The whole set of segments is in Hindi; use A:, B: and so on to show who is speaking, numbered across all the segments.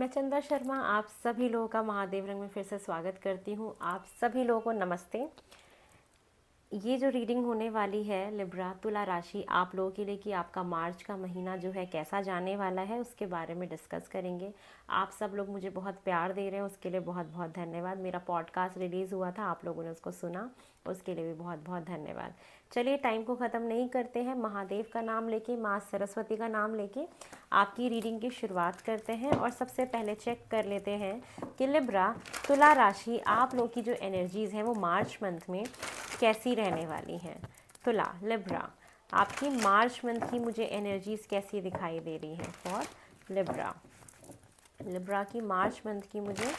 A: मैं चंदा शर्मा आप सभी लोगों का महादेव रंग में फिर से स्वागत करती हूँ। आप सभी लोगों को नमस्ते। ये जो रीडिंग होने वाली है लिब्रा तुला राशि आप लोगों के लिए कि आपका मार्च का महीना जो है कैसा जाने वाला है उसके बारे में डिस्कस करेंगे। आप सब लोग मुझे बहुत प्यार दे रहे हैं, उसके लिए बहुत बहुत धन्यवाद। मेरा पॉडकास्ट रिलीज़ हुआ था, आप लोगों ने उसको सुना, उसके लिए भी बहुत बहुत धन्यवाद। चलिए टाइम को ख़त्म नहीं करते हैं, महादेव का नाम लेके, माँ सरस्वती का नाम लेके आपकी रीडिंग की शुरुआत करते हैं। और सबसे पहले चेक कर लेते हैं कि लिब्रा तुला राशि आप लोग की जो एनर्जीज़ हैं वो मार्च मंथ में कैसी रहने वाली हैं। तुला लिब्रा आपकी मार्च मंथ की मुझे एनर्जीज़ कैसी दिखाई दे रही हैं फॉर लिब्रा। लिब्रा की मार्च मंथ की मुझे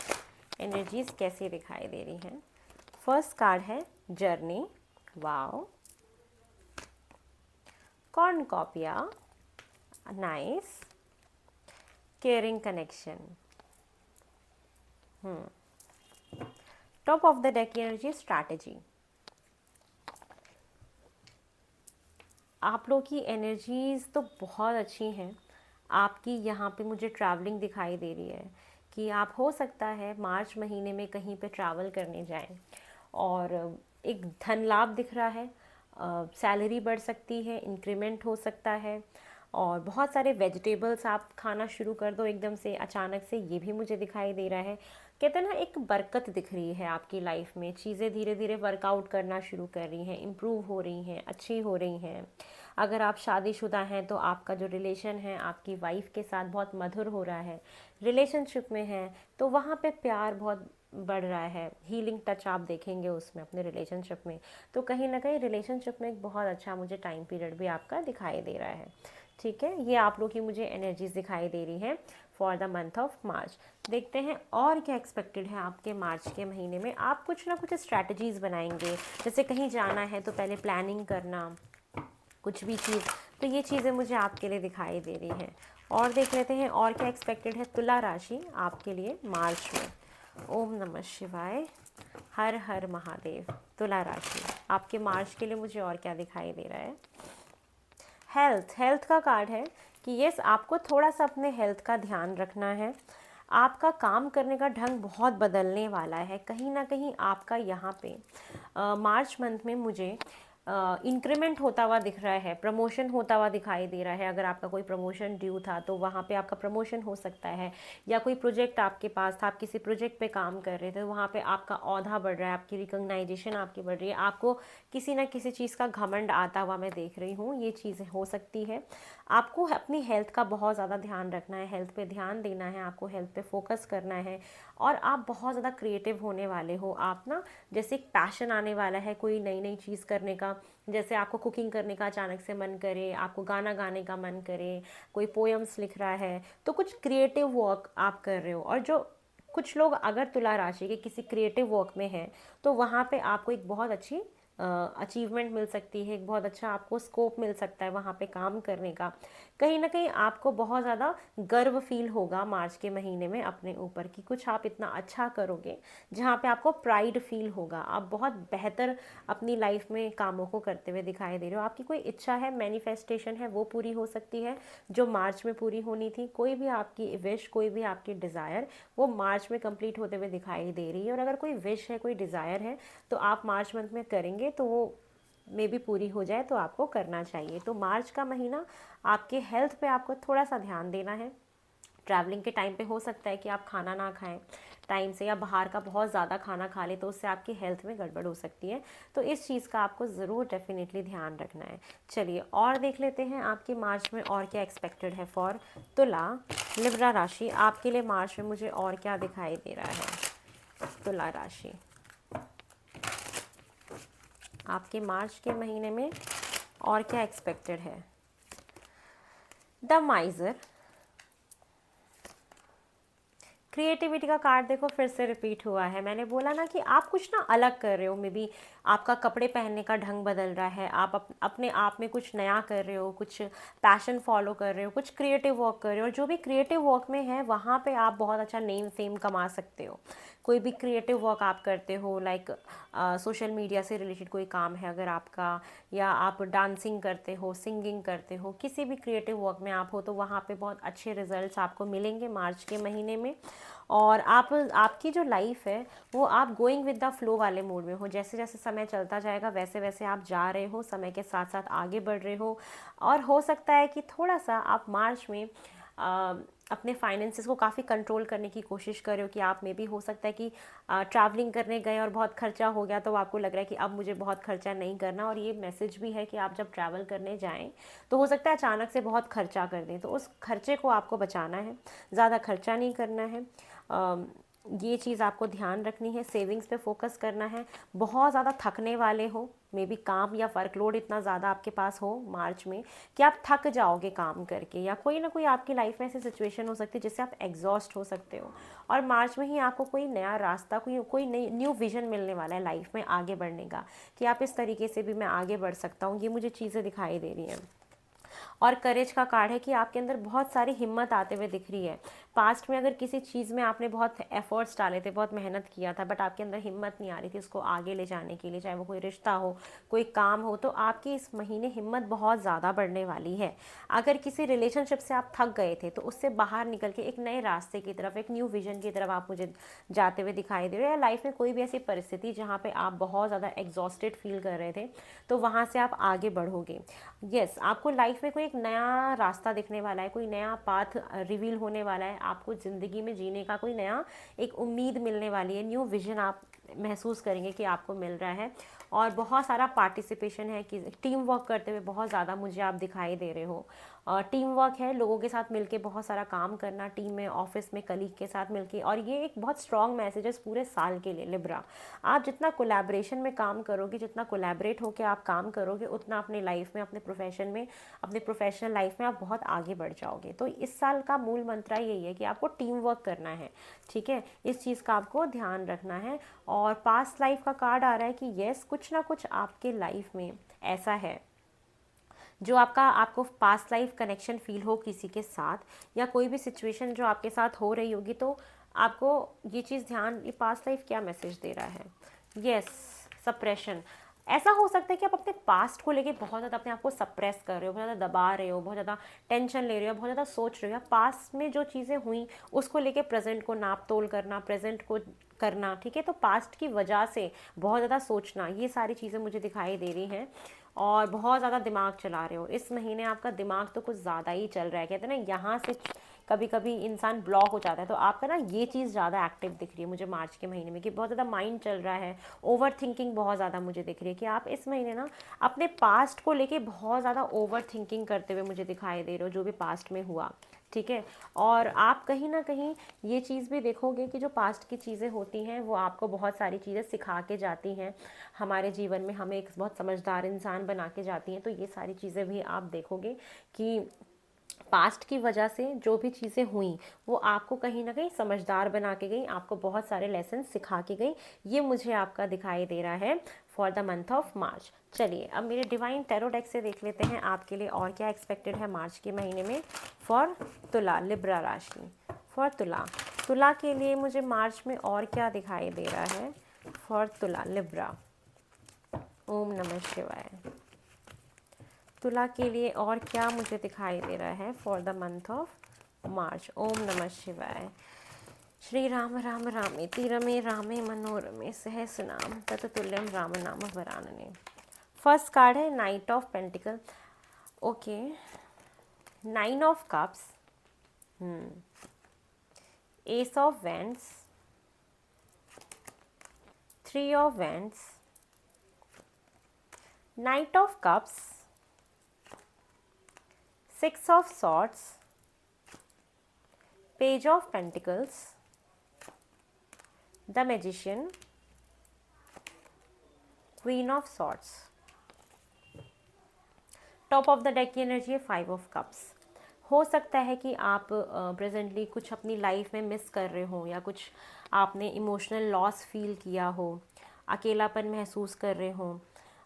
A: एनर्जीज़ कैसी दिखाई दे रही हैं। फर्स्ट कार्ड है journey, wow, cornucopia, nice, caring connection. Top of the deck की एनर्जी स्ट्रैटेजी। आप लोग की एनर्जीज़ तो बहुत अच्छी हैं। आपकी यहाँ पे मुझे ट्रैवलिंग दिखाई दे रही है कि आप हो सकता है मार्च महीने में कहीं पे ट्रैवल करने जाएं और एक धन लाभ दिख रहा है, सैलरी बढ़ सकती है, इंक्रीमेंट हो सकता है और बहुत सारे वेजिटेबल्स आप खाना शुरू कर दो एकदम से अचानक से, ये भी मुझे दिखाई दे रहा है। कहते हैं ना एक बरकत दिख रही है आपकी लाइफ में, चीज़ें धीरे धीरे वर्कआउट करना शुरू कर रही हैं, इम्प्रूव हो रही हैं, अच्छी हो रही हैं। अगर आप शादीशुदा हैं तो आपका जो रिलेशन है आपकी वाइफ के साथ बहुत मधुर हो रहा है। रिलेशनशिप में है तो वहाँ पे प्यार बहुत बढ़ रहा है, हीलिंग टच आप देखेंगे उसमें अपने रिलेशनशिप में। तो कहीं ना कहीं रिलेशनशिप में एक बहुत अच्छा मुझे टाइम पीरियड भी आपका दिखाई दे रहा है। ठीक है, ये आप लोग की मुझे एनर्जीज दिखाई दे रही हैं फॉर द मंथ ऑफ मार्च। देखते हैं और क्या एक्सपेक्टेड है आपके मार्च के महीने में। आप कुछ ना कुछ स्ट्रैटेजीज बनाएंगे, जैसे कहीं जाना है तो पहले प्लानिंग करना, कुछ भी चीज़, तो ये चीज़ें मुझे आपके लिए दिखाई दे रही हैं। और देख लेते हैं और क्या एक्सपेक्टेड है तुला राशि आपके लिए मार्च में। ओम नमः शिवाय, हर हर महादेव। तुला राशि आपके मार्च के लिए मुझे और क्या दिखाई दे रहा है। हेल्थ का कार्ड है कि यस आपको थोड़ा सा अपने हेल्थ का ध्यान रखना है। आपका काम करने का ढंग बहुत बदलने वाला है। कहीं ना कहीं आपका यहाँ पे मार्च मंथ में मुझे इंक्रीमेंट होता हुआ दिख रहा है, प्रमोशन होता हुआ दिखाई दे रहा है। अगर आपका कोई प्रमोशन ड्यू था तो वहाँ पे आपका प्रमोशन हो सकता है, या कोई प्रोजेक्ट आपके पास था, आप किसी प्रोजेक्ट पे काम कर रहे थे, वहाँ पे आपका औहदा बढ़ रहा है, आपकी रिकॉग्नाइजेशन आपकी बढ़ रही है, आपको किसी ना किसी चीज़ का घमंड आता हुआ मैं देख रही हूँ। ये चीज़ें हो सकती है। आपको अपनी हेल्थ का बहुत ज़्यादा ध्यान रखना है, हेल्थ पे ध्यान देना है, आपको हेल्थ पे फोकस करना है। और आप बहुत ज़्यादा क्रिएटिव होने वाले हो। आप ना जैसे एक पैशन आने वाला है कोई नई नई चीज़ करने का, जैसे आपको कुकिंग करने का अचानक से मन करे, आपको गाना गाने का मन करे, कोई पोएम्स लिख रहा है, तो कुछ क्रिएटिव वर्क आप कर रहे हो। और जो कुछ लोग अगर तुला राशि के किसी क्रिएटिव वर्क में हैं तो वहाँ पे आपको एक बहुत अच्छी अचीवमेंट मिल सकती है, एक बहुत अच्छा आपको स्कोप मिल सकता है वहाँ पे काम करने का। कहीं ना कहीं आपको बहुत ज़्यादा गर्व फील होगा मार्च के महीने में अपने ऊपर कि कुछ आप इतना अच्छा करोगे जहाँ पे आपको प्राइड फील होगा। आप बहुत बेहतर अपनी लाइफ में कामों को करते हुए दिखाई दे रहे हो। आपकी कोई इच्छा है, मैनिफेस्टेशन है, वो पूरी हो सकती है जो मार्च में पूरी होनी थी। कोई भी आपकी विश, कोई भी आपकी डिज़ायर वो मार्च में कंप्लीट होते हुए दिखाई दे रही है। और अगर कोई विश है, कोई डिज़ायर है तो आप मार्च मंथ में करेंगे तो वो मे भी पूरी हो जाए, तो आपको करना चाहिए। तो मार्च का महीना आपके हेल्थ पे आपको थोड़ा सा ध्यान देना है। ट्रैवलिंग के टाइम पे हो सकता है कि आप खाना ना खाएं टाइम से, या बाहर का बहुत ज़्यादा खाना खा ले तो उससे आपकी हेल्थ में गड़बड़ हो सकती है। तो इस चीज़ का आपको ज़रूर डेफिनेटली ध्यान रखना है। चलिए और देख लेते हैं आपकी मार्च में और क्या एक्सपेक्टेड है फॉर तुला लिब्रा राशि आपके लिए मार्च में मुझे और क्या दिखाई दे रहा है। तुला राशि आपके मार्च के महीने में और क्या एक्सपेक्टेड है। द माइजर, क्रिएटिविटी का कार्ड देखो फिर से रिपीट हुआ है। मैंने बोला ना कि आप कुछ ना अलग कर रहे हो, मे बी आपका कपड़े पहनने का ढंग बदल रहा है, आप अपने आप में कुछ नया कर रहे हो, कुछ पैशन फॉलो कर रहे हो, कुछ क्रिएटिव वर्क कर रहे हो। और जो भी क्रिएटिव वर्क में है वहाँ पे आप बहुत अच्छा नेम फेम कमा सकते हो। कोई भी क्रिएटिव वर्क आप करते हो, लाइक सोशल मीडिया से रिलेटेड कोई काम है अगर आपका, या आप डांसिंग करते हो, सिंगिंग करते हो, किसी भी क्रिएटिव वर्क में आप हो, तो वहाँ पे बहुत अच्छे रिजल्ट्स आपको मिलेंगे मार्च के महीने में। और आपकी जो लाइफ है वो आप गोइंग विद द फ्लो वाले मोड में हो। जैसे जैसे समय चलता जाएगा वैसे वैसे आप जा रहे हो, समय के साथ साथ आगे बढ़ रहे हो। और हो सकता है कि थोड़ा सा आप मार्च में अपने फाइनेंसेस को काफ़ी कंट्रोल करने की कोशिश कर रहे हो, कि आप में भी हो सकता है कि ट्रैवलिंग करने गए और बहुत खर्चा हो गया, तो आपको लग रहा है कि अब मुझे बहुत खर्चा नहीं करना। और ये मैसेज भी है कि आप जब ट्रैवल करने जाएं तो हो सकता है अचानक से बहुत खर्चा कर दें, तो उस खर्चे को आपको बचाना है, ज़्यादा खर्चा नहीं करना है। ये चीज़ आपको ध्यान रखनी है। सेविंग्स पे फोकस करना है। बहुत ज़्यादा थकने वाले हो, मे बी काम या वर्कलोड इतना ज़्यादा आपके पास हो मार्च में कि आप थक जाओगे काम करके, या कोई ना कोई आपकी लाइफ में ऐसी सिचुएशन हो सकती है जिससे आप एग्जॉस्ट हो सकते हो। और मार्च में ही आपको कोई नया रास्ता, कोई नई न्यू विजन मिलने वाला है लाइफ में आगे बढ़ने का, कि आप इस तरीके से भी मैं आगे बढ़ सकता हूँ। ये मुझे चीज़ें दिखाई दे रही हैं। और करेज का कार्ड है कि आपके अंदर बहुत सारी हिम्मत आते हुए दिख रही है। पास्ट में अगर किसी चीज़ में आपने बहुत एफर्ट्स डाले थे, बहुत मेहनत किया था, बट आपके अंदर हिम्मत नहीं आ रही थी उसको आगे ले जाने के लिए, चाहे वो कोई रिश्ता हो, कोई काम हो, तो आपकी इस महीने हिम्मत बहुत ज़्यादा बढ़ने वाली है। अगर किसी रिलेशनशिप से आप थक गए थे तो उससे बाहर निकल के एक नए रास्ते की तरफ, एक न्यू विजन की तरफ आप मुझे जाते हुए दिखाई दे रहे हो। या लाइफ में कोई भी ऐसी परिस्थिति जहाँ पे आप बहुत ज़्यादा एग्जॉस्टेड फील कर रहे थे, तो वहाँ से आप आगे बढ़ोगे। यस, आपको लाइफ में कोई एक नया रास्ता दिखने वाला है, कोई नया पाथ रिवील होने वाला है, आपको ज़िंदगी में जीने का कोई नया एक उम्मीद मिलने वाली है, न्यू विजन आप महसूस करेंगे कि आपको मिल रहा है। और बहुत सारा पार्टिसिपेशन है, कि टीम वर्क करते हुए बहुत ज़्यादा मुझे आप दिखाई दे रहे हो। टीम वर्क है, लोगों के साथ मिलके बहुत सारा काम करना, टीम में, ऑफिस में, कलीग के साथ मिलके। और ये एक बहुत स्ट्रॉन्ग मैसेज है पूरे साल के लिए लिब्रा। आप जितना कोलैबोरेशन में काम करोगे, जितना कोलैबोरेट होकर आप काम करोगे, उतना अपने लाइफ में, अपने प्रोफेशन में, अपने प्रोफेशनल लाइफ में आप बहुत आगे बढ़ जाओगे। तो इस साल का मूल मंत्र यही है कि आपको टीम वर्क करना है, ठीक है, इस चीज़ का आपको ध्यान रखना है। और पास्ट लाइफ का कार्ड आ रहा है कि यस, कुछ ना कुछ आपके लाइफ में ऐसा है जो आपको पास्ट लाइफ कनेक्शन फील हो किसी के साथ, या कोई भी सिचुएशन जो आपके साथ हो रही होगी, तो आपको ये चीज़ ध्यान, ये पास्ट लाइफ क्या मैसेज दे रहा है। Yes, suppression. ऐसा हो सकता है कि आप अपने पास्ट को लेके बहुत ज़्यादा अपने आप को सप्रेस कर रहे हो, बहुत ज़्यादा दबा रहे हो, बहुत ज़्यादा टेंशन ले रहे हो, बहुत ज़्यादा सोच रहे हो, या पास्ट में जो चीज़ें हुई उसको लेके प्रेजेंट को नाप तोल करना, प्रेजेंट को करना, ठीक है। तो पास्ट की वजह से बहुत ज़्यादा सोचना, ये सारी चीज़ें मुझे दिखाई दे रही हैं। और बहुत ज़्यादा दिमाग चला रहे हो इस महीने, आपका दिमाग तो कुछ ज़्यादा ही चल रहा है। कहते हैं ना, यहाँ से कभी कभी इंसान ब्लॉक हो जाता है, तो आपका ना ये चीज़ ज़्यादा एक्टिव दिख रही है मुझे मार्च के महीने में, कि बहुत ज़्यादा माइंड चल रहा है, ओवर थिंकिंग बहुत ज़्यादा मुझे दिख रही है, कि आप इस महीने ना अपने पास्ट को लेके बहुत ज़्यादा ओवर थिंकिंग करते हुए मुझे दिखाई दे रहे हो, जो भी पास्ट में हुआ, ठीक है। और आप कहीं ना कहीं ये चीज़ भी देखोगे कि जो पास्ट की चीज़ें होती हैं वो आपको बहुत सारी चीज़ें सिखा के जाती हैं, हमारे जीवन में हमें एक बहुत समझदार इंसान बना के जाती हैं। तो ये सारी चीज़ें भी आप देखोगे कि पास्ट की वजह से जो भी चीज़ें हुई वो आपको कहीं ना कहीं समझदार बना के गई, आपको बहुत सारे लेसन सिखा के गई। ये मुझे आपका दिखाई दे रहा है फॉर द मंथ ऑफ मार्च। चलिए अब मेरे डिवाइन टैरो डेक से देख लेते हैं आपके लिए और क्या एक्सपेक्टेड है मार्च के महीने में फॉर तुला, लिब्रा राशि। फॉर तुला, तुला के लिए मुझे मार्च में और क्या दिखाई दे रहा है फॉर तुला, लिब्रा। ओम नमः शिवाय। तुला के लिए और क्या मुझे दिखाई दे रहा है for the month of March. ओम नमः शिवाय। श्री राम राम रामेति रमे रामे मनोरमे सहस्रनाम तत्तुल्यम राम नाम वरानने। फर्स्ट कार्ड है night of pentacle. Okay, 9 of cups, S of vends, 3 of vends, night of cups, 6 of swords, page of pentacles, the magician, queen of swords। Top of the deck की एनर्जी है 5 of cups। हो सकता है कि आप प्रेजेंटली कुछ अपनी लाइफ में मिस कर रहे हो, या कुछ आपने इमोशनल लॉस फील किया हो, अकेलापन महसूस कर रहे हो,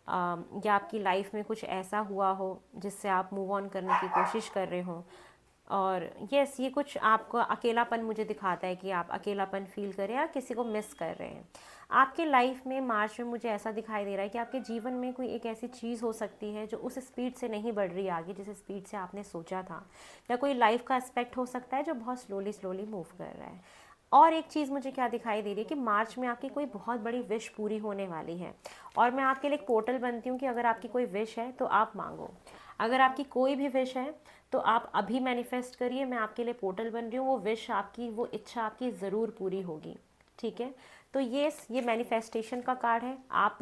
A: या आपकी लाइफ में कुछ ऐसा हुआ हो जिससे आप मूव ऑन करने की कोशिश कर रहे हो। और यस, ये कुछ आपको अकेलापन मुझे दिखाता है कि आप अकेलापन फील कर रहे हैं या किसी को मिस कर रहे हैं। आपके लाइफ में मार्च में मुझे ऐसा दिखाई दे रहा है कि आपके जीवन में कोई एक ऐसी चीज़ हो सकती है जो उस स्पीड से नहीं बढ़ रही आगे जिस स्पीड से आपने सोचा था, या कोई लाइफ का एस्पेक्ट हो सकता है जो बहुत स्लोली स्लोली मूव कर रहा है। और एक चीज़ मुझे क्या दिखाई दे रही है कि मार्च में आपकी कोई बहुत बड़ी विश पूरी होने वाली है, और मैं आपके लिए एक पोर्टल बनती हूँ कि अगर आपकी कोई विश है तो आप मांगो। अगर आपकी कोई भी विश है तो आप अभी मैनिफेस्ट करिए, मैं आपके लिए पोर्टल बन रही हूँ, वो विश आपकी, वो इच्छा आपकी ज़रूर पूरी होगी। ठीक है, तो ये मैनिफेस्टेशन का कार्ड है। आप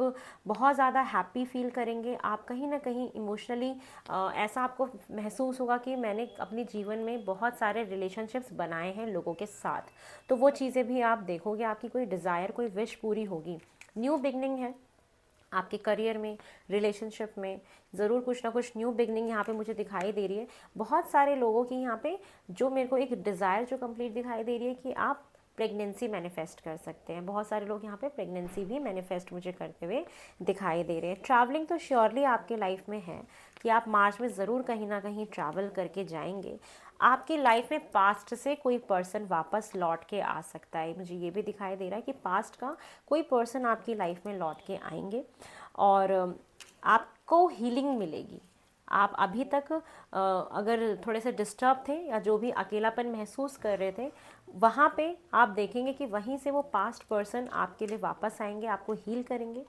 A: बहुत ज़्यादा हैप्पी फील करेंगे, आप कहीं ना कहीं इमोशनली ऐसा आपको महसूस होगा कि मैंने अपने जीवन में बहुत सारे रिलेशनशिप्स बनाए हैं लोगों के साथ, तो वो चीज़ें भी आप देखोगे, आपकी कोई डिज़ायर, कोई विश पूरी होगी। न्यू बिगनिंग है आपके करियर में, रिलेशनशिप में, ज़रूर कुछ ना कुछ न्यू बिगनिंग यहाँ पे मुझे दिखाई दे रही है। बहुत सारे लोगों की यहाँ पे जो मेरे को एक डिज़ायर जो कंप्लीट दिखाई दे रही है कि आप प्रेगनेंसी मैनिफेस्ट कर सकते हैं। बहुत सारे लोग यहाँ पे प्रेगनेंसी भी मैनिफेस्ट मुझे करते हुए दिखाई दे रहे हैं। ट्रैवलिंग तो श्योरली आपके लाइफ में है कि आप मार्च में ज़रूर कहीं ना कहीं ट्रैवल करके जाएंगे। आपकी लाइफ में पास्ट से कोई पर्सन वापस लौट के आ सकता है, मुझे ये भी दिखाई दे रहा है कि पास्ट का कोई पर्सन आपकी लाइफ में लौट के आएंगे, और आपको हीलिंग मिलेगी। आप अभी तक अगर थोड़े से डिस्टर्ब थे या जो भी अकेलापन महसूस कर रहे थे, वहाँ पे आप देखेंगे कि वहीं से वो पास्ट पर्सन आपके लिए वापस आएंगे, आपको हील करेंगे।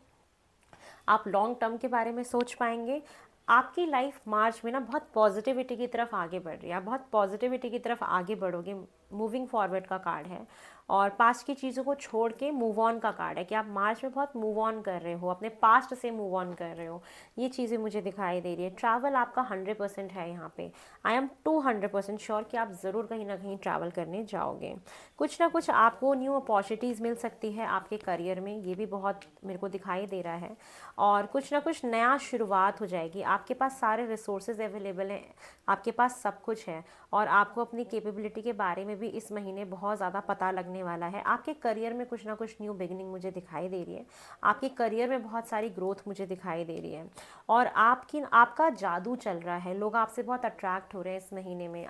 A: आप लॉन्ग टर्म के बारे में सोच पाएंगे। आपकी लाइफ मार्च में ना बहुत पॉजिटिविटी की तरफ आगे बढ़ रही है, आप बहुत पॉजिटिविटी की तरफ आगे बढ़ोगे। मूविंग फॉरवर्ड का कार्ड है, और पास्ट की चीज़ों को छोड़ के मूव ऑन का कार्ड है कि आप मार्च में बहुत मूव ऑन कर रहे हो, अपने पास्ट से मूव ऑन कर रहे हो। ये चीज़ें मुझे दिखाई दे रही है। ट्रैवल आपका 100% है यहाँ पे। आई एम 200% श्योर कि आप ज़रूर कहीं ना कहीं ट्रैवल करने जाओगे। कुछ ना कुछ आपको न्यू अपॉर्चुनिटीज़ मिल सकती है आपके करियर में, ये भी बहुत मेरे को दिखाई दे रहा है। और कुछ ना कुछ नया शुरुआत हो जाएगी। आपके पास सारे रिसोर्सेज अवेलेबल हैं, आपके पास सब कुछ है, और आपको अपनी कैपेबिलिटी के बारे में भी इस महीने बहुत ज़्यादा पता लगने वाला है। आपके करियर में कुछ ना कुछ न्यू बिगनिंग मुझे दिखाई दे रही है। आपके करियर में बहुत सारी ग्रोथ मुझे दिखाई दे रही है, और आपका जादू चल रहा है। लोग आपसे बहुत अट्रैक्ट हो रहे हैं इस महीने में।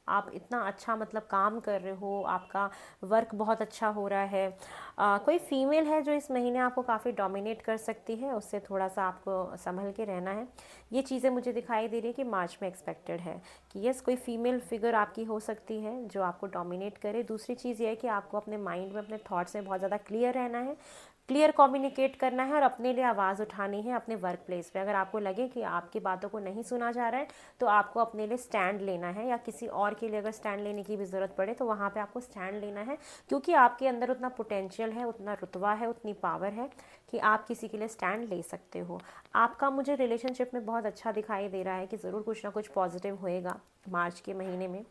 A: आप इतना अच्छा मतलब काम कर रहे हो, आपका वर्क बहुत अच्छा हो रहा है। कोई फीमेल है जो इस महीने आपको काफ़ी डोमिनेट कर सकती है, उससे थोड़ा सा आपको संभल के रहना है। ये चीज़ें मुझे दिखाई दे रही है कि मार्च में एक्सपेक्टेड है कि यस, कोई फीमेल फिगर आपकी हो सकती है जो आपको डोमिनेट करे। दूसरी चीज़ ये है कि आपको अपने माइंड में, अपने थॉट्स में बहुत ज़्यादा क्लियर रहना है, क्लियर कम्युनिकेट करना है, और अपने लिए आवाज़ उठानी है अपने वर्क प्लेस पे। अगर आपको लगे कि आपकी बातों को नहीं सुना जा रहा है तो आपको अपने लिए स्टैंड लेना है, या किसी और के लिए अगर स्टैंड लेने की भी ज़रूरत पड़े तो वहाँ पे आपको स्टैंड लेना है, क्योंकि आपके अंदर उतना पोटेंशियल है, उतना रुतबा है, उतनी पावर है कि आप किसी के लिए स्टैंड ले सकते हो। आपका मुझे रिलेशनशिप में बहुत अच्छा दिखाई दे रहा है कि ज़रूर कुछ ना कुछ पॉजिटिव होएगा मार्च के महीने में।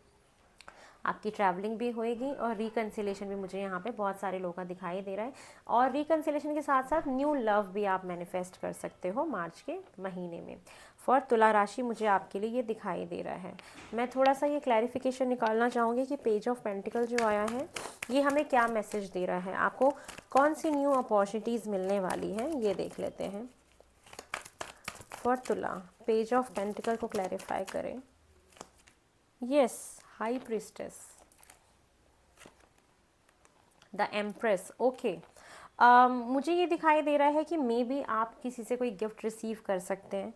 A: आपकी ट्रैवलिंग भी होएगी, और रिकन्सिलेशन भी मुझे यहाँ पे बहुत सारे लोगों का दिखाई दे रहा है। और रिकन्सिलेशन के साथ साथ न्यू लव भी आप मैनिफेस्ट कर सकते हो मार्च के महीने में। फॉर तुला राशि मुझे आपके लिए ये दिखाई दे रहा है। मैं थोड़ा सा ये क्लैरिफिकेशन निकालना चाहूँगी कि पेज ऑफ पेंटिकल जो आया है ये हमें क्या मैसेज दे रहा है, आपको कौन सी न्यू अपॉर्चुनिटीज़ मिलने वाली हैं, ये देख लेते हैं। फॉर तुला, पेज ऑफ पेंटिकल को क्लैरिफाई करें। Yes, high priestess, the empress, okay. मुझे ये दिखाई दे रहा है कि मे बी आप किसी से कोई गिफ्ट रिसीव कर सकते हैं,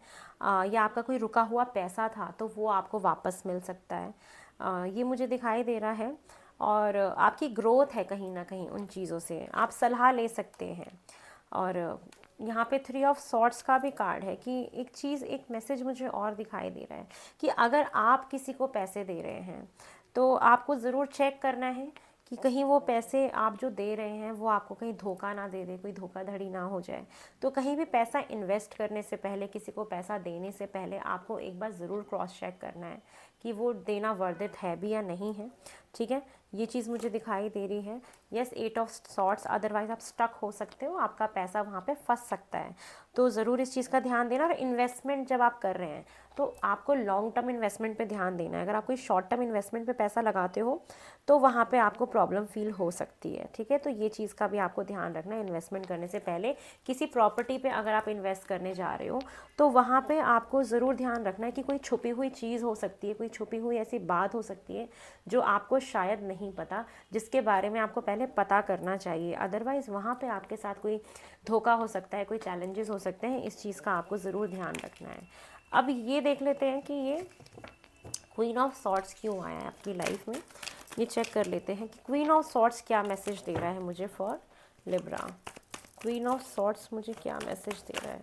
A: या आपका कोई रुका हुआ पैसा था तो वो आपको वापस मिल सकता है, ये मुझे दिखाई दे रहा है। और आपकी ग्रोथ है कहीं ना कहीं उन चीज़ों से, आप सलाह ले सकते हैं। और यहाँ पे 3 ऑफ सॉर्ट्स का भी कार्ड है कि एक चीज़, एक मैसेज मुझे और दिखाई दे रहा है कि अगर आप किसी को पैसे दे रहे हैं तो आपको ज़रूर चेक करना है कि कहीं वो पैसे आप जो दे रहे हैं वो आपको कहीं धोखा ना दे दे, कोई धोखाधड़ी ना हो जाए। तो कहीं भी पैसा इन्वेस्ट करने से पहले, किसी को पैसा देने से पहले आपको एक बार ज़रूर क्रॉस चेक करना है कि वो देना वर्थ इट है भी या नहीं है। ठीक है, ये चीज़ मुझे दिखाई दे रही है। यस, 8 ऑफ सॉर्ट्स, अदरवाइज आप स्टक हो सकते हो, आपका पैसा वहाँ पे फंस सकता है। तो ज़रूर इस चीज़ का ध्यान देना। और इन्वेस्टमेंट जब आप कर रहे हैं तो आपको लॉन्ग टर्म इन्वेस्टमेंट पे ध्यान देना है। अगर आप कोई शॉर्ट टर्म इन्वेस्टमेंट पे पैसा लगाते हो तो वहाँ पे आपको प्रॉब्लम फील हो सकती है। ठीक है, तो ये चीज़ का भी आपको ध्यान रखना है। इन्वेस्टमेंट करने से पहले किसी प्रॉपर्टी पे अगर आप इन्वेस्ट करने जा रहे हो तो वहाँ पे आपको ज़रूर ध्यान रखना है कि कोई छुपी हुई चीज़ हो सकती है, कोई छुपी हुई ऐसी बात हो सकती है जो आपको शायद नहीं पता, जिसके बारे में आपको पहले पता करना चाहिए। अदरवाइज़ वहाँ पे आपके साथ कोई धोखा हो सकता है, कोई चैलेंजेस हो सकते हैं। इस चीज़ का आपको ज़रूर ध्यान रखना है। अब ये देख लेते हैं कि ये क्वीन ऑफ सॉर्ट्स क्यों आया है आपकी लाइफ में। ये चेक कर लेते हैं कि क्वीन ऑफ सॉर्ट्स क्या मैसेज दे रहा है मुझे for Libra. Queen of swords मुझे क्या मैसेज दे रहा है।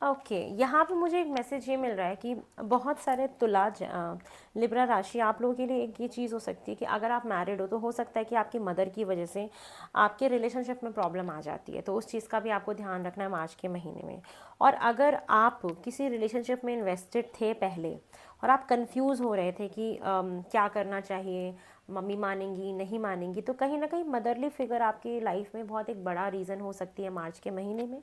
A: ओके, यहाँ पे मुझे एक मैसेज ये मिल रहा है कि बहुत सारे लिब्रा राशि आप लोगों के लिए एक ये चीज़ हो सकती है कि अगर आप मैरिड हो तो हो सकता है कि आपकी मदर की वजह से आपके रिलेशनशिप में प्रॉब्लम आ जाती है। तो उस चीज़ का भी आपको ध्यान रखना है मार्च के महीने में। और अगर आप किसी रिलेशनशिप में इन्वेस्टेड थे पहले और आप कंफ्यूज हो रहे थे कि क्या करना चाहिए, मम्मी मानेंगी नहीं मानेंगी, तो कहीं ना कहीं मदरली फिगर आपकी लाइफ में बहुत एक बड़ा रीज़न हो सकती है मार्च के महीने में,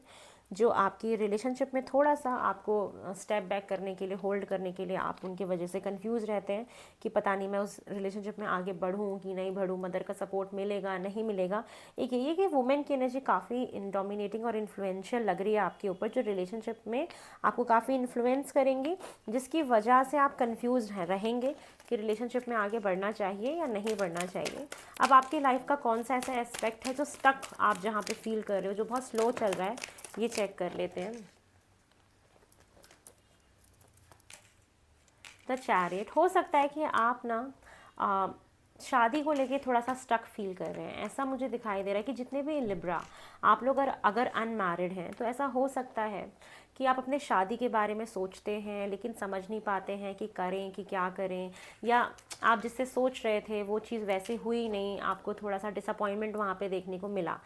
A: जो आपकी रिलेशनशिप में थोड़ा सा आपको स्टेप बैक करने के लिए, होल्ड करने के लिए, आप उनकी वजह से कंफ्यूज रहते हैं कि पता नहीं मैं उस रिलेशनशिप में आगे बढ़ूँ कि नहीं बढ़ूँ, मदर का सपोर्ट मिलेगा नहीं मिलेगा। एक ये कि वुमेन की एनर्जी काफ़ी डोमिनेटिंग और इन्फ्लुएंशियल लग रही है आपके ऊपर, जो रिलेशनशिप में आपको काफ़ी इन्फ्लुएंस करेंगी, जिसकी वजह से आप कन्फ्यूज रहेंगे कि रिलेशनशिप में आगे बढ़ना चाहिए या नहीं बढ़ना चाहिए। अब आपकी लाइफ का कौन सा ऐसा एस्पेक्ट है जो स्टक आप जहाँ पे फील कर रहे हो, जो बहुत स्लो चल रहा है, ये चेक कर लेते हैं। द चैरियट, हो सकता है कि आप ना शादी को लेके थोड़ा सा स्टक फील कर रहे हैं, ऐसा मुझे दिखाई दे रहा है कि जितने भी लिब्रा आप लोग अगर अनमैरिड हैं तो ऐसा हो सकता है कि आप अपने शादी के बारे में सोचते हैं लेकिन समझ नहीं पाते हैं कि करें कि क्या करें, या आप जिससे सोच रहे थे वो चीज़ वैसे हुई नहीं, आपको थोड़ा सा डिसअपॉइंटमेंट वहाँ पे देखने को मिला।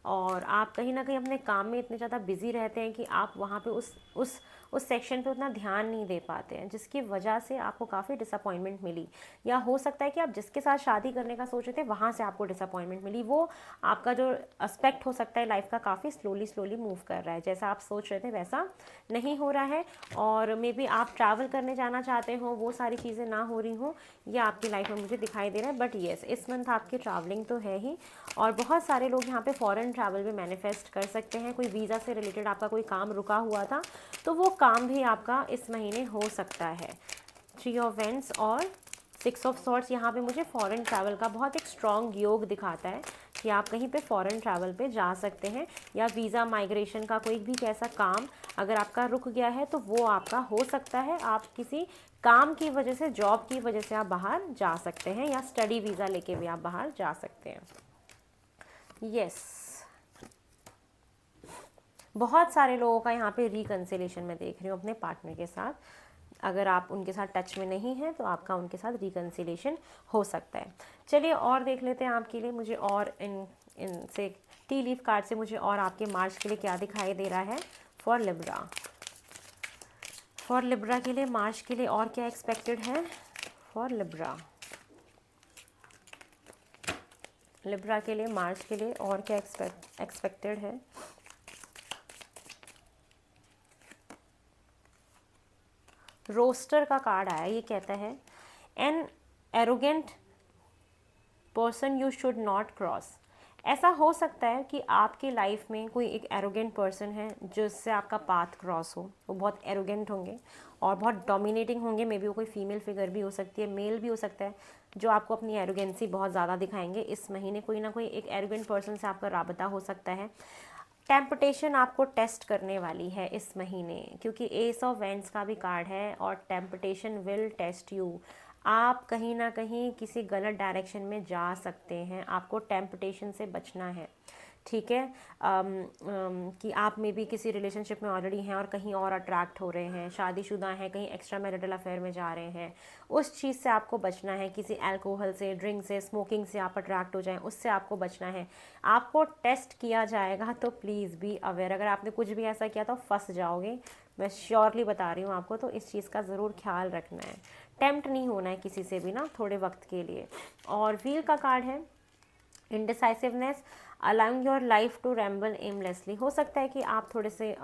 A: और आप कहीं ना कहीं अपने काम में इतने ज़्यादा बिजी रहते हैं कि आप वहाँ पे उस सेक्शन पे उतना ध्यान नहीं दे पाते हैं, जिसकी वजह से आपको काफ़ी डिसअपॉइंटमेंट मिली। या हो सकता है कि आप जिसके साथ शादी करने का सोच रहे थे वहाँ से आपको डिसअपॉइंटमेंट मिली। वो आपका जो एस्पेक्ट हो सकता है लाइफ का काफ़ी स्लोली मूव कर रहा है, जैसा आप सोच रहे थे वैसा नहीं हो रहा है। और मे बी आप ट्रैवल करने जाना चाहते हो, वो सारी चीज़ें ना हो रही हों, ये आपकी लाइफ में मुझे दिखाई दे रहा है। बट येस, इस मंथ आपकी ट्रैवलिंग तो है ही, और बहुत सारे लोग यहाँ पे फॉरेन ट्रैवल भी मैनिफेस्ट कर सकते हैं। कोई वीज़ा से रिलेटेड आपका कोई काम रुका हुआ था तो वो काम भी आपका इस महीने हो सकता है। 3 ऑफ वेंट्स और 6 ऑफ सॉर्ट्स यहाँ पे मुझे फॉरेन ट्रैवल का बहुत एक स्ट्रॉन्ग योग दिखाता है कि आप कहीं पे फॉरेन ट्रैवल पे जा सकते हैं, या वीज़ा माइग्रेशन का कोई भी कैसा काम अगर आपका रुक गया है तो वो आपका हो सकता है। आप किसी काम की वजह से, जॉब की वजह से आप बाहर जा सकते हैं, या स्टडी वीज़ा लेके भी आप बाहर जा सकते हैं। यस, बहुत सारे लोगों का यहाँ पे रिकन्सिलेशन मैं देख रही हूँ अपने पार्टनर के साथ। अगर आप उनके साथ टच में नहीं हैं तो आपका उनके साथ रिकन्सिलेशन हो सकता है। चलिए और देख लेते हैं आपके लिए, मुझे और इनसे टी लीफ कार्ड से मुझे और आपके मार्च के लिए क्या दिखाई दे रहा है फॉर लिब्रा। फॉर लिब्रा के लिए मार्च के लिए और क्या एक्सपेक्टेड है फॉर लिब्रा। लिब्रा के लिए मार्च के लिए और क्या एक्सपेक्टेड है। रोस्टर का कार्ड आया, ये कहता है an arrogant person you should not cross. ऐसा हो सकता है कि आपकी लाइफ में कोई एक एरोगेंट पर्सन है जिससे आपका पाथ क्रॉस हो। वो बहुत एरोगेंट होंगे और बहुत डोमिनेटिंग होंगे। मे बी वो कोई फीमेल फिगर भी हो सकती है, मेल भी हो सकता है, जो आपको अपनी एरोगेंसी बहुत ज़्यादा दिखाएंगे। इस महीने कोई ना कोई एक एरोगेंट पर्सन से आपका राबता हो सकता है। टेम्पटेशन आपको टेस्ट करने वाली है इस महीने, क्योंकि एस ऑफ वेंट्स का भी कार्ड है, और टेम्पटेशन विल टेस्ट यू। आप कहीं ना कहीं किसी गलत डायरेक्शन में जा सकते हैं, आपको टेम्पटेशन से बचना है। ठीक है। कि आप में भी किसी रिलेशनशिप में ऑलरेडी हैं और कहीं और अट्रैक्ट हो रहे हैं, शादीशुदा हैं, कहीं एक्स्ट्रा मैरिटल अफेयर में जा रहे हैं, उस चीज़ से आपको बचना है। किसी अल्कोहल से, ड्रिंक से, स्मोकिंग से आप अट्रैक्ट हो जाएं, उससे आपको बचना है। आपको टेस्ट किया जाएगा, तो प्लीज़ बी अवेयर। अगर आपने कुछ भी ऐसा किया तो फंस जाओगे, मैं श्योरली बता रही हूँ आपको। तो इस चीज़ का ज़रूर ख्याल रखना है, टेम्प्ट नहीं होना है किसी से भी ना थोड़े वक्त के लिए। और व्हील का कार्ड है indecisiveness, allowing your life to ramble aimlessly. हो सकता है कि आप थोड़े से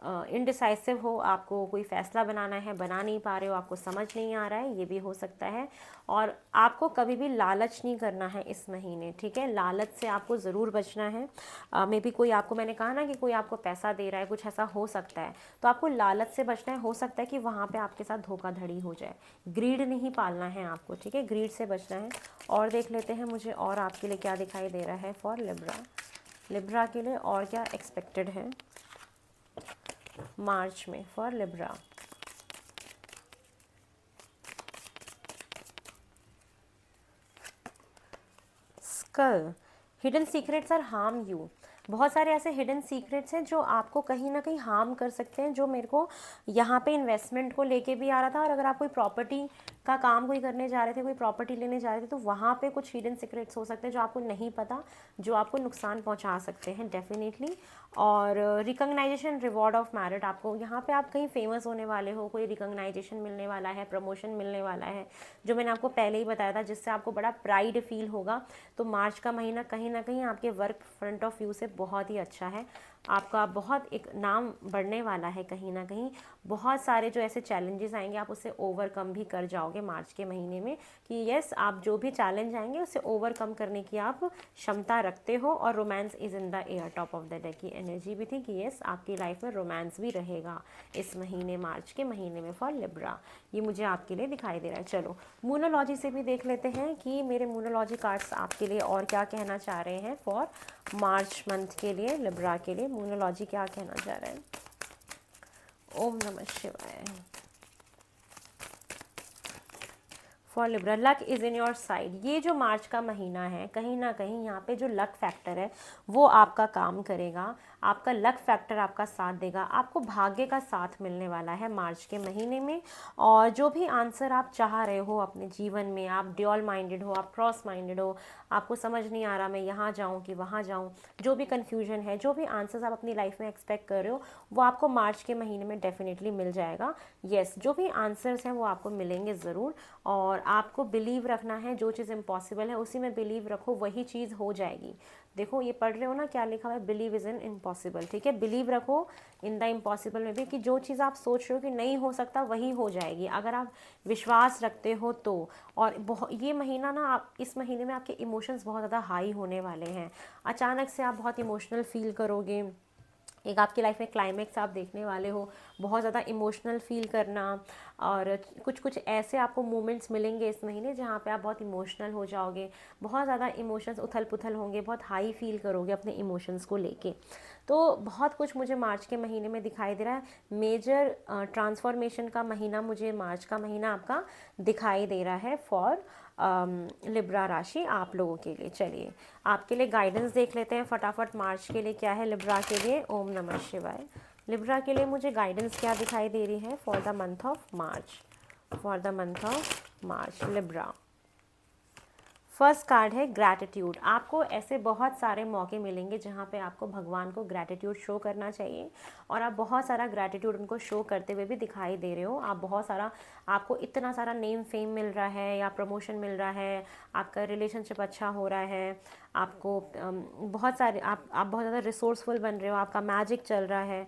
A: इनडिसाइसिव हो, आपको कोई फ़ैसला बनाना है, बना नहीं पा रहे हो, आपको समझ नहीं आ रहा है, ये भी हो सकता है। और आपको कभी भी लालच नहीं करना है इस महीने, ठीक है। लालच से आपको ज़रूर बचना है। मे बी कोई आपको, मैंने कहा ना कि कोई आपको पैसा दे रहा है, कुछ ऐसा हो सकता है, तो आपको लालच से बचना है। हो सकता है कि वहाँ पे आपके साथ धोखाधड़ी हो जाए। ग्रीड नहीं पालना है आपको, ठीक है, ग्रीड से बचना है। और देख लेते हैं मुझे और आपके लिए क्या दिखाई दे रहा है फॉर लिब्रा। लिब्रा के लिए और क्या एक्सपेक्टेड है मार्च में for Libra. Skull, hidden secrets are harm you. बहुत सारे ऐसे हिडन सीक्रेट्स हैं जो आपको कहीं ना कहीं हार्म कर सकते हैं, जो मेरे को यहाँ पे इन्वेस्टमेंट को लेके भी आ रहा था। और अगर आप कोई प्रॉपर्टी का काम कोई करने जा रहे थे, कोई प्रॉपर्टी लेने जा रहे थे, तो वहाँ पे कुछ हिडन सीक्रेट्स हो सकते हैं जो आपको नहीं पता, जो आपको नुकसान पहुँचा सकते हैं डेफिनेटली। और रिकग्नाइजेशन, रिवॉर्ड ऑफ मेरिट, आपको यहाँ पे आप कहीं फेमस होने वाले हो, कोई रिकग्नाइजेशन मिलने वाला है, प्रमोशन मिलने वाला है, जो मैंने आपको पहले ही बताया था, जिससे आपको बड़ा प्राइड फील होगा। तो मार्च का महीना कहीं ना कहीं आपके वर्क फ्रंट ऑफ व्यू से बहुत ही अच्छा है। आपका बहुत एक नाम बढ़ने वाला है कहीं ना कहीं। बहुत सारे जो ऐसे चैलेंजेस आएंगे आप उससे ओवरकम भी कर जाओगे मार्च के महीने में, कि यस, आप जो भी चैलेंज आएंगे उससे ओवरकम करने की आप क्षमता रखते हो। और romance is in the air, top of the day की एनर्जी भी थी कि यस, आपकी लाइफ में रोमांस भी रहेगा इस महीने, मार्च के महीने में फॉर लिब्रा। ये मुझे आपके लिए दिखाई दे रहा है। चलो मूनोलॉजी से भी देख लेते हैं कि मेरे मूनोलॉजी कार्ड्स आपके लिए और क्या कहना चाह रहे हैं फॉर मार्च मंथ के लिए, लिब्रा के लिए। मूनोलॉजी क्या कहना चाह रहा है। ओम नमः शिवाय। For Libra, luck is in your side. ये जो मार्च का महीना है, कहीं ना कहीं यहाँ पे जो लक फैक्टर है वो आपका काम करेगा। आपका लक फैक्टर आपका साथ देगा, आपको भाग्य का साथ मिलने वाला है मार्च के महीने में। और जो भी आंसर आप चाह रहे हो अपने जीवन में, आप ड्यूअल माइंडेड हो, आप क्रॉस माइंडेड हो, आपको समझ नहीं आ रहा मैं यहाँ जाऊँ कि वहाँ जाऊँ, जो भी कन्फ्यूजन है, जो भी आंसर्स आप अपनी लाइफ में एक्सपेक्ट कर रहे हो, वो आपको मार्च के महीने में डेफिनेटली मिल जाएगा। येस, जो भी आंसर्स हैं वो आपको मिलेंगे ज़रूर। और आपको बिलीव रखना है, जो चीज़ इम्पॉसिबल है उसी में बिलीव रखो, वही चीज़ हो जाएगी। देखो ये पढ़ रहे हो ना क्या लिखा हुआ है, बिलीव इज़ इन इम्पॉसिबल, ठीक है। बिलीव रखो इन द इम्पॉसिबल में भी, कि जो चीज़ आप सोच रहे हो कि नहीं हो सकता वही हो जाएगी, अगर आप विश्वास रखते हो तो। और बहुत, ये महीना ना, आप इस महीने में आपके इमोशंस बहुत ज़्यादा हाई होने वाले हैं। अचानक से आप बहुत इमोशनल फील करोगे, एक आपकी लाइफ में क्लाइमेक्स आप देखने वाले हो, बहुत ज़्यादा इमोशनल फील करना। और कुछ कुछ ऐसे आपको मोमेंट्स मिलेंगे इस महीने जहाँ पे आप बहुत इमोशनल हो जाओगे, बहुत ज़्यादा इमोशंस उथल पुथल होंगे, बहुत हाई फील करोगे अपने इमोशंस को लेके। तो बहुत कुछ मुझे मार्च के महीने में दिखाई दे रहा है। मेजर ट्रांसफॉर्मेशन का महीना मुझे मार्च का महीना आपका दिखाई दे रहा है फॉर लिब्रा राशि आप लोगों के लिए। चलिए आपके लिए गाइडेंस देख लेते हैं फटाफट, मार्च के लिए क्या है लिब्रा के लिए। ओम नमः शिवाय। लिब्रा के लिए मुझे गाइडेंस क्या दिखाई दे रही है for the month of March, for the month of March Libra. First card है ग्रैटिट्यूड। आपको ऐसे बहुत सारे मौके मिलेंगे जहाँ पे आपको भगवान को ग्रैटिट्यूड शो करना चाहिए, और आप बहुत सारा ग्रैटिट्यूड उनको शो करते हुए भी दिखाई दे रहे हो। आप बहुत सारा, आपको इतना सारा नेम फेम मिल रहा है या प्रमोशन मिल रहा है, आपका रिलेशनशिप अच्छा हो रहा है, आपको बहुत सारे, आप बहुत ज़्यादा रिसोर्सफुल बन रहे हो, आपका मैजिक चल रहा है।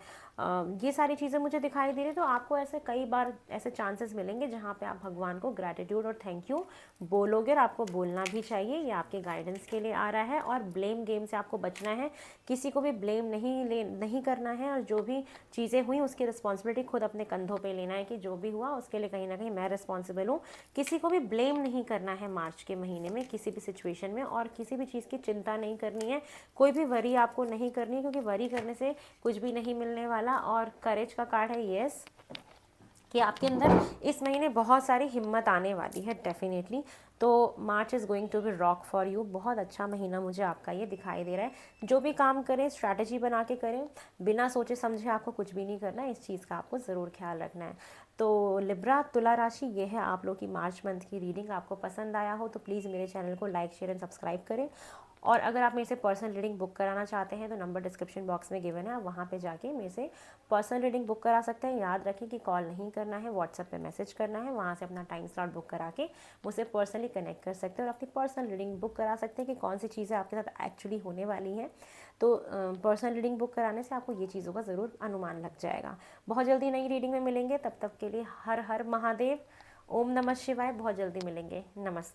A: ये सारी चीज़ें मुझे दिखाई दे रही है। तो आपको ऐसे कई बार ऐसे चांसेस मिलेंगे जहाँ पे आप भगवान को ग्रैटिट्यूड और थैंक यू बोलोगे, और आपको बोलना भी चाहिए। ये आपके गाइडेंस के लिए आ रहा है। और ब्लेम गेम से आपको बचना है, किसी को भी ब्लेम नहीं करना है, और जो भी चीज़ें हुई उसकी रिस्पॉन्सिबिलिटी खुद अपने कंधों पे लेना है, कि जो भी हुआ उसके लिए कहीं ना कहीं मैं रिस्पॉन्सिबल हूँ। किसी को भी ब्लेम नहीं करना है मार्च के महीने में किसी भी सिचुएशन में, और किसी भी चीज़ की चिंता नहीं करनी है, कोई भी वरी आपको नहीं करनी है, क्योंकि वरी करने से कुछ भी नहीं मिलने वाला। और करेज का कार्ड है, येस, कि आपके अंदर इस महीने बहुत सारी हिम्मत आने वाली है डेफिनेटली। तो March is going to be rock for you. बहुत अच्छा महीना मुझे आपका ये दिखाई दे रहा है। जो भी काम करें स्ट्रैटेजी बना के करें, बिना सोचे समझे आपको कुछ भी नहीं करना है। इस चीज़ का आपको ज़रूर ख्याल रखना है। तो लिब्रा तुला राशि, ये है आप लोग की मार्च मंथ की रीडिंग। आपको पसंद आया हो तो प्लीज़ मेरे चैनल को लाइक शेयर एंड सब्सक्राइब करें। और अगर आप मेरे से पर्सनल रीडिंग बुक कराना चाहते हैं तो नंबर डिस्क्रिप्शन बॉक्स में गिवन है, आप वहाँ पे जाके मेरे से पर्सनल रीडिंग बुक करा सकते हैं। याद रखें कि कॉल नहीं करना है, व्हाट्सएप पे मैसेज करना है, वहाँ से अपना टाइम स्लॉट बुक करा के मुझसे पर्सनली कनेक्ट कर सकते हैं और अपनी पर्सनल रीडिंग बुक करा सकते हैं कि कौन सी चीज़ें आपके साथ एक्चुअली होने वाली हैं। तो पर्सनल रीडिंग बुक कराने से आपको ये चीज़ों का ज़रूर अनुमान लग जाएगा। बहुत जल्दी नई रीडिंग में मिलेंगे, तब तक के लिए हर हर महादेव, ओम नमः शिवाय। बहुत जल्दी मिलेंगे, नमस्ते।